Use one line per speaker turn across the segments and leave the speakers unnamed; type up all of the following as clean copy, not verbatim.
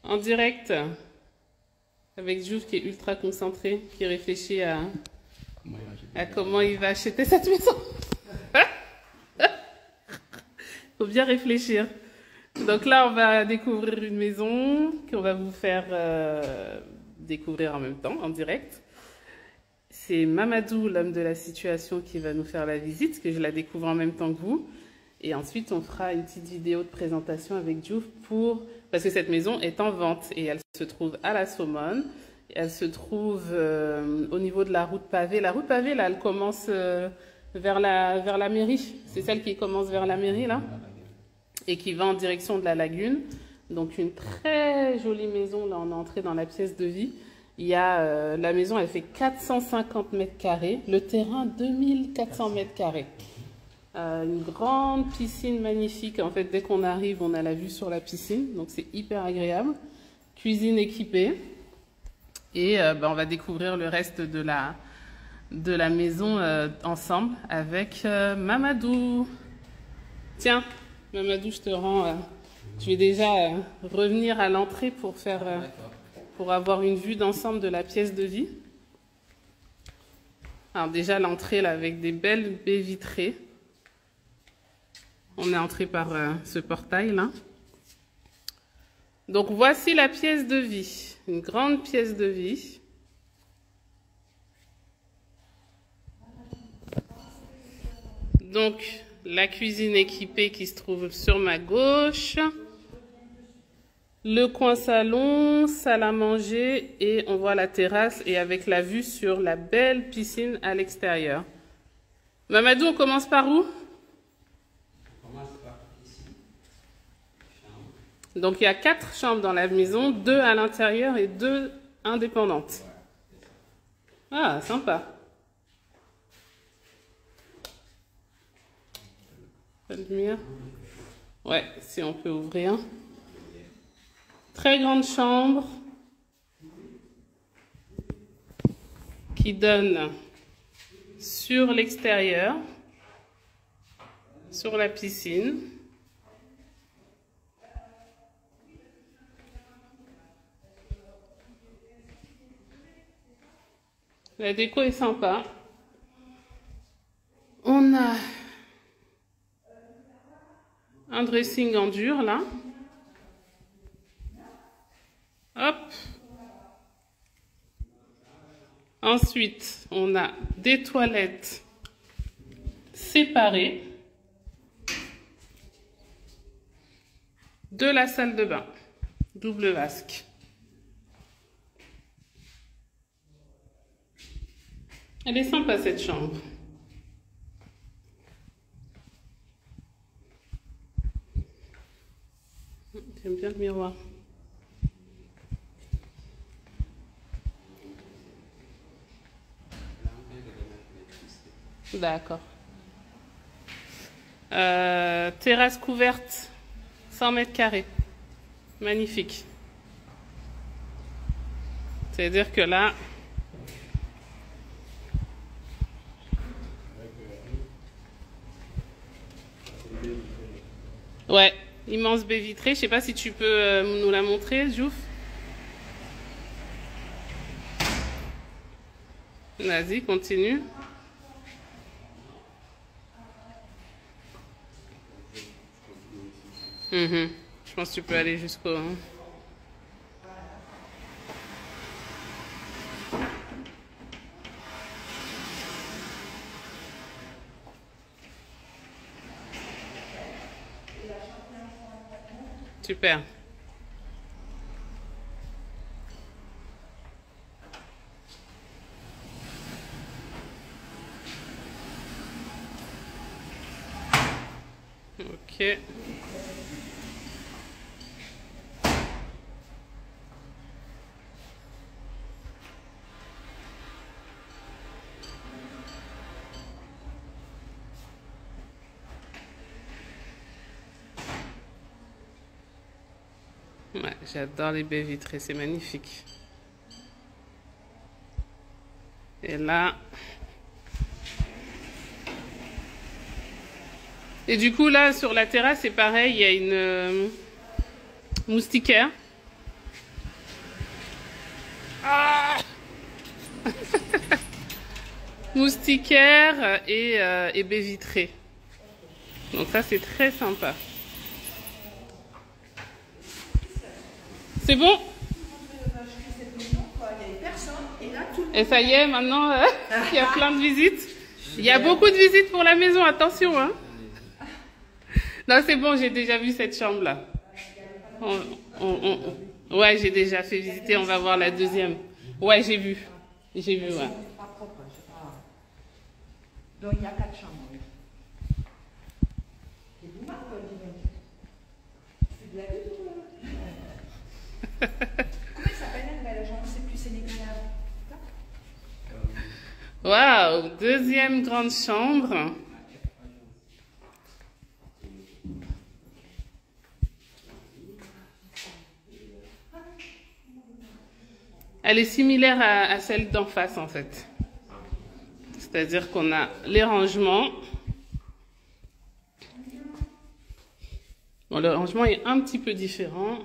En direct, avec Jules qui est ultra concentré, qui réfléchit à comment il va acheter cette maison. Faut bien réfléchir. Donc là, on va découvrir une maison qu'on va vous faire découvrir en même temps, en direct. C'est Mamadou, l'homme de la situation, qui va nous faire la visite, que je la découvre en même temps que vous. Et ensuite, on fera une petite vidéo de présentation avec Diouf parce que cette maison est en vente et elle se trouve à la Saumone. Elle se trouve au niveau de la route pavée. La route pavée, là, elle commence vers la mairie. C'est celle qui commence vers la mairie, là, et qui va en direction de la lagune. Donc, une très jolie maison. Là, on est entré dans la pièce de vie. Il y a, la maison, elle fait 450 mètres carrés. Le terrain, 2400 mètres carrés. Une grande piscine magnifique. En fait, dès qu'on arrive, on a la vue sur la piscine. Donc, c'est hyper agréable. Cuisine équipée. Et on va découvrir le reste de la maison ensemble avec Mamadou. Tiens, Mamadou, je te rends... je vais déjà revenir à l'entrée pour avoir une vue d'ensemble de la pièce de vie. Alors déjà, l'entrée là avec des belles baies vitrées. On est entré par ce portail-là. Donc, voici la pièce de vie. Une grande pièce de vie. Donc, la cuisine équipée qui se trouve sur ma gauche. Le coin salon, salle à manger et on voit la terrasse et avec la vue sur la belle piscine à l'extérieur. Mamadou, on commence par où? Donc, il y a 4 chambres dans la maison, 2 à l'intérieur et 2 indépendantes. Ah, sympa. Pas de lumière? Ouais, si on peut ouvrir. Très grande chambre qui donne sur l'extérieur, sur la piscine. La déco est sympa. On a un dressing en dur, là. Hop. Ensuite, on a des toilettes séparées de la salle de bain. Double vasque. Elle est sympa, cette chambre. J'aime bien le miroir. D'accord. Terrasse couverte, 100 mètres carrés. Magnifique. C'est-à-dire que là... Ouais, immense baie vitrée. Je sais pas si tu peux nous la montrer, Diouf. Vas-y, continue. Je pense que tu peux aller jusqu'au... Super. Ok. Ouais, j'adore les baies vitrées, c'est magnifique. Et là... Et du coup, là, sur la terrasse, c'est pareil, il y a une moustiquaire Ah moustiquaire et baie vitrée. Donc ça, c'est très sympa. C'est bon? Et ça y est, maintenant, il y a plein de visites. Il y a beaucoup de visites pour la maison, attention. Hein. Non, c'est bon, j'ai déjà vu cette chambre-là. Ouais, j'ai déjà fait visiter, on va voir la deuxième. Ouais, j'ai vu. J'ai vu, ouais.
Donc il y a 4 chambres. C'est vous, Marc, c'est de la vie, comment ça s'appelle la nouvelle agence? C'est plus sénégalais.
Waouh, deuxième grande chambre. Elle est similaire à celle d'en face, en fait. C'est-à-dire qu'on a les rangements. Bon, le rangement est un petit peu différent.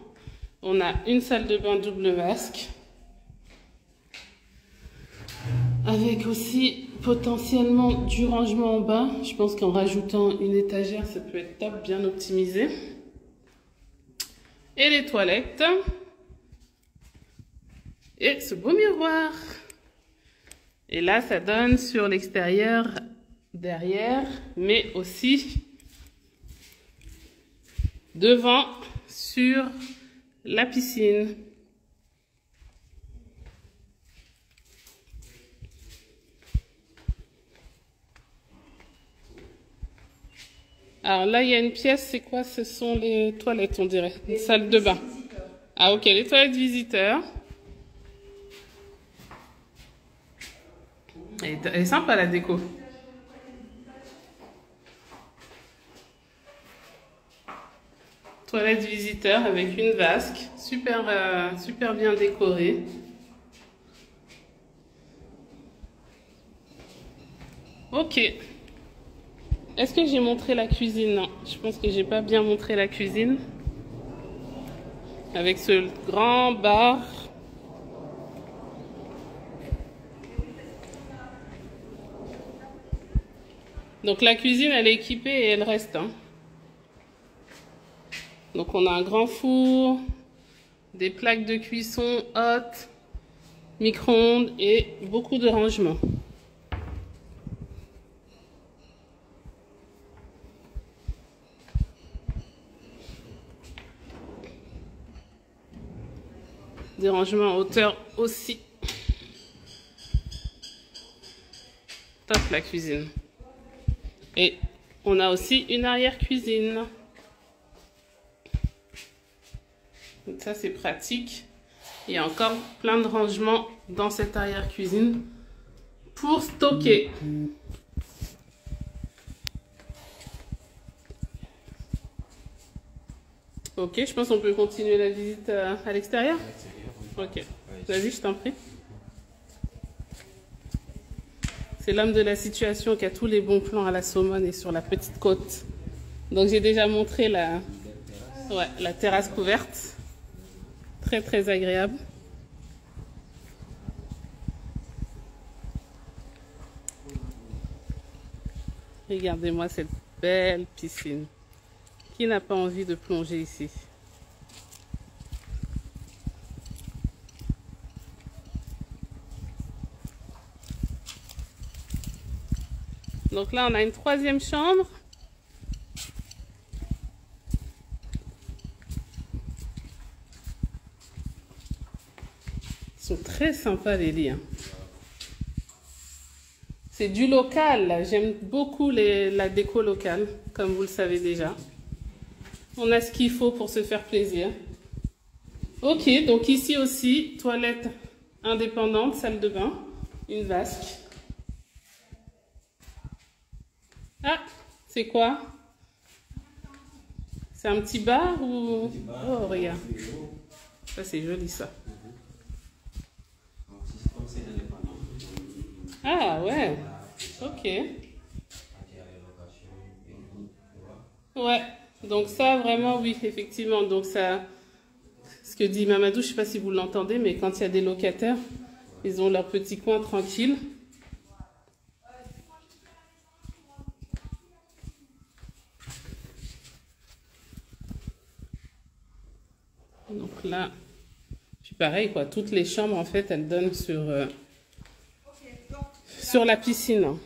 On a une salle de bain double vasque. Avec aussi potentiellement du rangement en bas. Je pense qu'en rajoutant une étagère, ça peut être top, bien optimisé. Et les toilettes. Et ce beau miroir. Et là, ça donne sur l'extérieur derrière, mais aussi devant sur la piscine. Alors là, il y a une pièce, c'est quoi? Ce sont les toilettes, on dirait. Une salle de bain. Ah ok, les toilettes visiteurs. Elle est sympa la déco. Toilette visiteur avec une vasque, super, super bien décorée. Ok. Est-ce que j'ai montré la cuisine? Non, je pense que j'ai pas bien montré la cuisine. Avec ce grand bar. Donc la cuisine, elle est équipée et elle reste. Hein. Donc on a un grand four, des plaques de cuisson hautes, micro-ondes et beaucoup de rangements. Des rangements en hauteur aussi. Top la cuisine. Et on a aussi une arrière-cuisine. Donc ça, c'est pratique. Il y a encore plein de rangements dans cette arrière-cuisine pour stocker. Ok, je pense qu'on peut continuer la visite à l'extérieur. Ok, vas-y, je t'en prie. C'est l'homme de la situation qui a tous les bons plans à la Saumone et sur la petite côte. Donc j'ai déjà montré la terrasse couverte. Très très agréable. Regardez-moi cette belle piscine. Qui n'a pas envie de plonger ici? Donc là, on a une troisième chambre. Ils sont très sympas les lits. Hein. C'est du local. J'aime beaucoup la déco locale, comme vous le savez déjà. On a ce qu'il faut pour se faire plaisir. Ok, donc ici aussi, toilette indépendante, salle de bain, une vasque. Ah, c'est quoi? C'est un petit bar ou... Oh, regarde. Ça, c'est joli, ça. Ah, ouais. Ok. Ouais. Donc ça, vraiment, oui, effectivement. Donc ça... que dit Mamadou, je ne sais pas si vous l'entendez, mais quand il y a des locataires, ils ont leur petit coin tranquille. Donc là, puis pareil, quoi, toutes les chambres, en fait, elles donnent sur la piscine.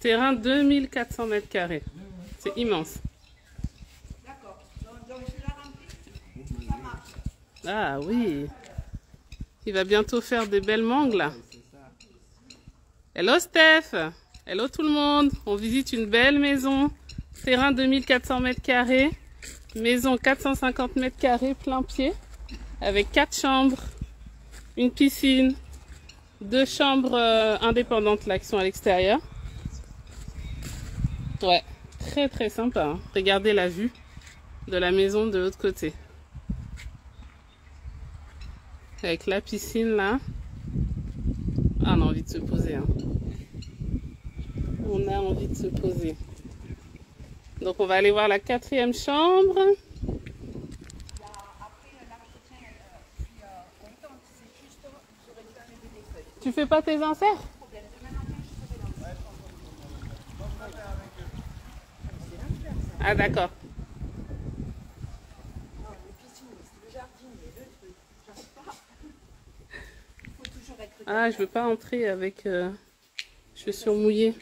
Terrain 2400 mètres carrés. C'est immense.
D'accord. Donc je la remplis. Ça marche.
Ah oui. Il va bientôt faire des belles mangues là. Hello Steph. Hello tout le monde. On visite une belle maison. Terrain 2400 mètres carrés. Maison 450 mètres carrés plein pied. Avec 4 chambres. Une piscine. 2 chambres indépendantes là qui sont à l'extérieur. Ouais, très très sympa. Hein. Regardez la vue de la maison de l'autre côté. Avec la piscine là. Ah, on a envie de se poser. Hein. On a envie de se poser. Donc on va aller voir la 4e chambre. Tu fais pas tes inserts? Ah d'accord. Ah, je veux pas entrer avec chaussures mouillées.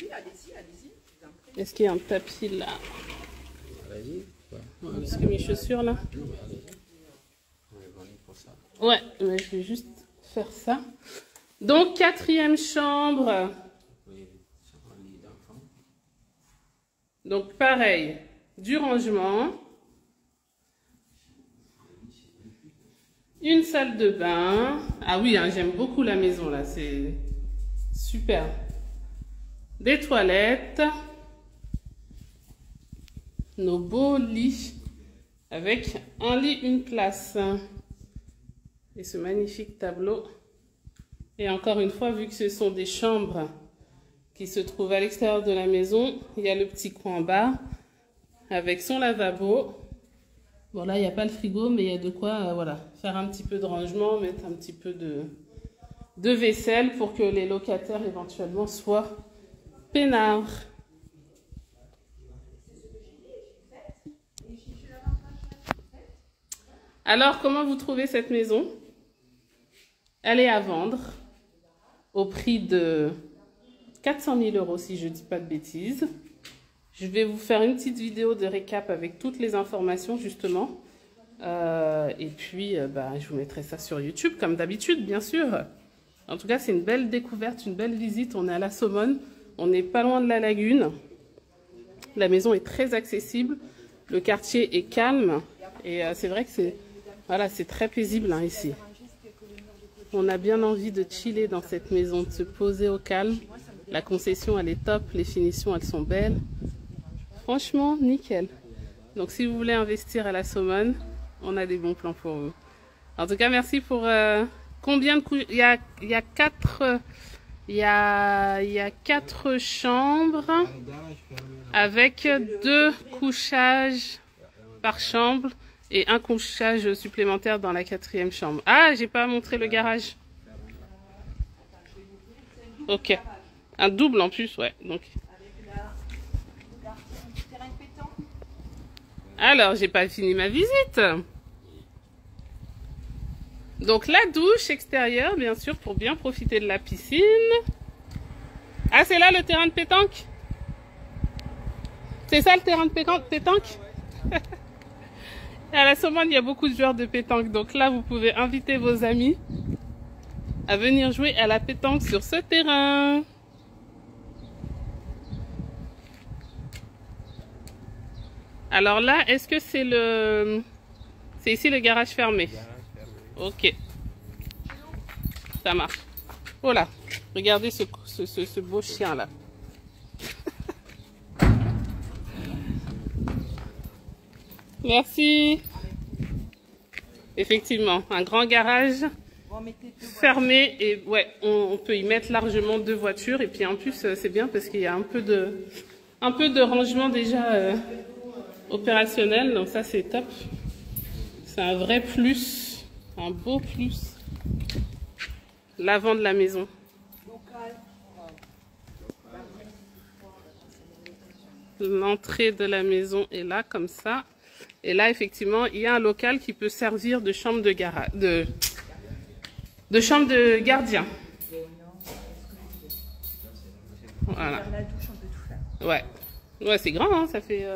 Est-ce qu'il y a un tapis là? Parce que mes chaussures là. Ouais, mais je vais juste faire ça. Donc 4e chambre. Donc pareil. Du rangement, une salle de bain. Ah oui, hein, j'aime beaucoup la maison là, c'est super. Des toilettes, nos beaux lits avec un lit, une place et ce magnifique tableau. Et encore une fois, vu que ce sont des chambres qui se trouvent à l'extérieur de la maison, il y a le petit coin en bas. Avec son lavabo. Bon là il n'y a pas le frigo mais il y a de quoi voilà, faire un petit peu de rangement, mettre un petit peu de vaisselle pour que les locataires éventuellement soient peinards. Alors comment vous trouvez cette maison? Elle est à vendre au prix de 400 000 € si je ne dis pas de bêtises. Je vais vous faire une petite vidéo de récap avec toutes les informations justement. Et puis, je vous mettrai ça sur YouTube comme d'habitude, bien sûr. En tout cas, c'est une belle découverte, une belle visite. On est à la Saumone, on n'est pas loin de la lagune. La maison est très accessible, le quartier est calme. Et c'est vrai que c'est très paisible hein, ici. On a bien envie de chiller dans cette maison, de se poser au calme. La concession, elle est top, les finitions, elles sont belles. Franchement, nickel. Donc, si vous voulez investir à la Saumone, on a des bons plans pour vous. En tout cas, merci pour... combien de couches? Il y a 4 chambres avec 2 couchages par chambre et un couchage supplémentaire dans la 4e chambre. Ah, j'ai pas montré le garage. Ok. Un double en plus, ouais. Donc... Alors, j'ai pas fini ma visite. Donc, la douche extérieure, bien sûr, pour bien profiter de la piscine. Ah, c'est là le terrain de pétanque? C'est ça le terrain de pétanque? À la Saumone, il y a beaucoup de joueurs de pétanque. Donc là, vous pouvez inviter vos amis à venir jouer à la pétanque sur ce terrain. Alors là, est-ce que c'est le... C'est ici le garage fermé? Ok. Ça marche. Voilà. Regardez ce beau chien là. Merci. Effectivement, un grand garage
On mettait 2 voitures.
fermé et ouais, on peut y mettre largement 2 voitures. Et puis en plus, c'est bien parce qu'il y a un peu de rangement déjà opérationnel. Donc ça, c'est top. C'est un vrai plus, un beau plus. L'avant de la maison.
Local.
L'entrée de la maison est là, comme ça. Et là, effectivement, il y a un local qui peut servir de chambre de garage, de chambre de gardien. Voilà.
Faire la douche, on peut tout faire.
Ouais. Ouais, c'est grand, hein, ça fait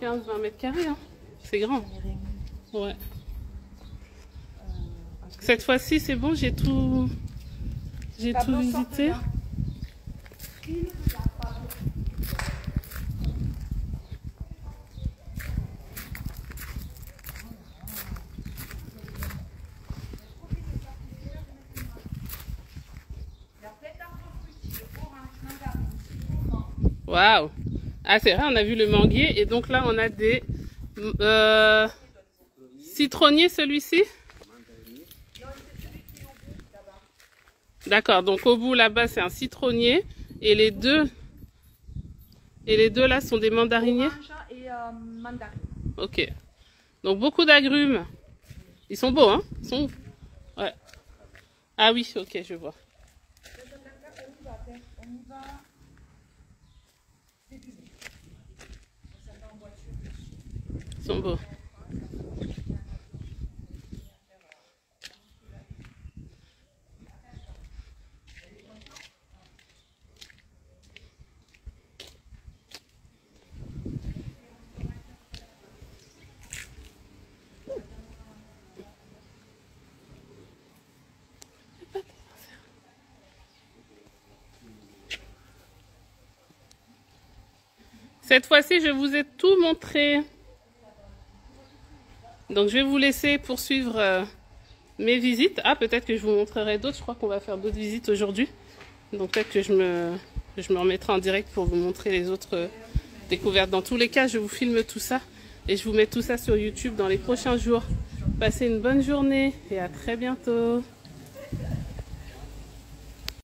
15-20 mètres carrés. Hein. C'est grand. Ouais. Cette fois-ci, c'est bon, j'ai tout visité. Waouh! Ah, c'est vrai, on a vu le manguier et donc là, on a des citronniers, celui-ci? D'accord, donc au bout là-bas, c'est un citronnier et les deux là sont des mandariniers?
Orange et mandarine.
Ok. Donc beaucoup d'agrumes. Ils sont beaux, hein? Ils sont... Ouais. Ah oui, ok, je vois.
On y va.
Ils sont beaux. Cette fois-ci, je vous ai tout montré. Donc, je vais vous laisser poursuivre mes visites. Ah, peut-être que je vous montrerai d'autres. Je crois qu'on va faire d'autres visites aujourd'hui. Donc, peut-être que je me remettrai en direct pour vous montrer les autres découvertes. Dans tous les cas, je vous filme tout ça. Et je vous mets tout ça sur YouTube dans les prochains jours. Passez une bonne journée et à très bientôt.